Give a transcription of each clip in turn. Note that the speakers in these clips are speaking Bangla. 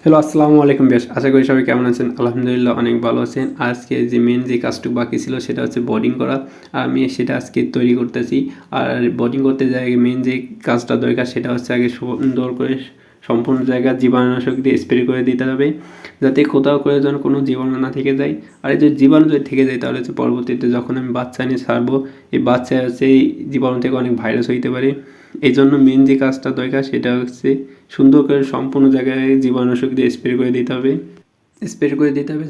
হ্যালো, আসসালামু আলাইকুম বেশ। আশা করি সবাই কেমন আছেন? আলহামদুলিল্লাহ অনেক ভালো আছেন। আজকে যে মেইন যে কাজটুকু বাকি ছিল সেটা হচ্ছে বোর্ডিং করা। আর আমি সেটা আজকে তৈরি করতেছি। আর বোর্ডিং করতে যাই মেইন যে কাজটা দরকার সেটা হচ্ছে আগে সুন্দর করে সম্পূর্ণ জায়গা জীবাণুনাশক দিয়ে স্প্রে করে দিতে হবে, যাতে কোথাও করে যেন কোনো জীবাণু না থেকে যায়। আর এই যে জীবাণু যদি থেকে যায় তাহলে হচ্ছে পরবর্তীতে যখন আমি বাচ্চা নিয়ে ছাড়বো, এই বাচ্চা হচ্ছে এই জীবাণু থেকে অনেক ভাইরাস হইতে পারে। এই জন্য মেন যে কাজটা দরকার সেটা হচ্ছে সুন্দর করে সম্পূর্ণ জায়গায় জীবাণুনাশক দিয়ে স্প্রে করে দিতে হবে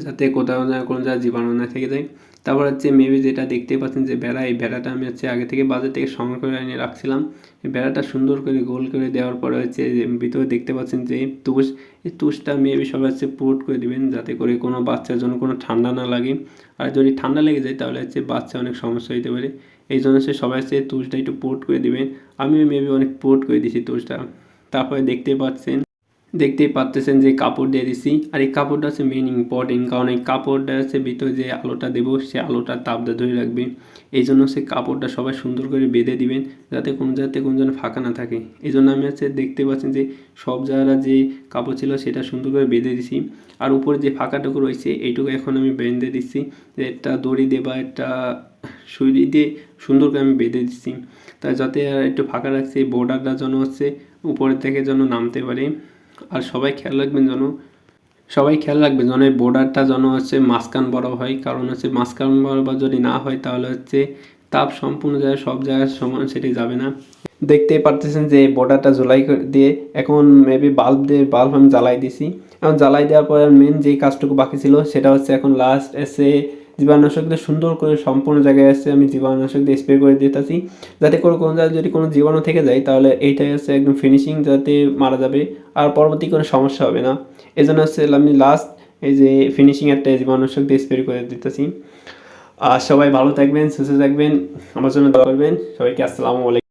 যাতে কোথাও না কোনো জায়গায় জীবাণু না থেকে যায়। তারপর হচ্ছে মেবি যেটা দেখতে পাচ্ছেন যে বেড়া, এই বেড়াটা আমি হচ্ছে আগে থেকে বাজার থেকে সংগ্রহ করে এনে রাখছিলাম। এই বেড়াটা সুন্দর করে গোল করে দেওয়ার পরে হচ্ছে ভিতরে দেখতে পাচ্ছেন যে তুষ, এই তুষটা মেবি সবাই হচ্ছে পুরোট করে দিবেন যাতে করে কোনো বাচ্চার জন্য কোনো ঠান্ডা না লাগে। আর যদি ঠান্ডা লেগে যায় তাহলে হচ্ছে বাচ্চা অনেক সমস্যা হতে পারে। এই জন্য হচ্ছে সবাই হচ্ছে তুষটা একটু পুরোট করে দিবেন। আমিও মেবি অনেক পুরোট করে দিয়েছি তুষটা। তারপরে দেখতেই পাচ্ছেন যে কাপড় দিয়ে দিছি। আর এই কাপড়টা হচ্ছে মেন ইম্পর্টেন্ট, কারণ এই কাপড়টা হচ্ছে ভিতরে যে আলোটা দেবো সে আলোটার তাপটা ধরে রাখবে। এই জন্য হচ্ছে কাপড়টা সবাই সুন্দর করে বেঁধে দিবেন যাতে কোনো যেন ফাঁকা না থাকে। এই জন্য আমি হচ্ছে দেখতে পাচ্ছেন যে সব জায়গায় যে কাপড় ছিল সেটা সুন্দর করে বেঁধে দিছি। আর উপরে যে ফাঁকাটুকু রয়েছে এইটুকু এখন আমি বেঁধে দিচ্ছি, যে একটা দড়ি দিয়ে বা একটা সুই দিয়ে সুন্দর করে আমি বেঁধে দিচ্ছি। তাই যাতে একটু ফাঁকা রাখছি, বর্ডারটা যেন হচ্ছে উপরের থেকে যেন নামতে পারে। আর সবাই খেয়াল রাখবেন যেন এই বর্ডারটা যেন হচ্ছে মাঝখান বরাবর হয়, কারণ হচ্ছে মাঝখান বরাবর যদি না হয় তাহলে হচ্ছে তাপ সম্পূর্ণ জায়গায় সব জায়গায় সমান সেটি যাবে না। দেখতেই পারতেছেন যে বর্ডারটা ঝোলাই দিয়ে এখন মেবি বাল্ব আমি জ্বালাই দিছি। এখন জ্বালাই দেওয়ার পরে মেন যে কাজটুকু বাকি ছিল সেটা হচ্ছে এখন লাস্ট এসে জীবাণুনাশক দিয়ে সুন্দর করে সম্পূর্ণ জায়গায় এসে আমি জীবাণুনাশক দিয়ে স্প্রে করে দিতেছি, যাতে করে কোনো জায়গায় যদি কোনো জীবাণু থেকে যায় তাহলে এইটাই হচ্ছে একদম ফিনিশিং, যাতে মারা যাবে আর পরবর্তী কোনো সমস্যা হবে না। এই জন্য হচ্ছে আমি লাস্ট এই যে ফিনিশিং একটা জীবাণুনাশক দিয়ে স্প্রে করে দিতেছি। আর সবাই ভালো থাকবেন, সুস্থ থাকবেন, আমার জন্য দোয়া করবেন। সবাইকে আসসালামু আলাইকুম।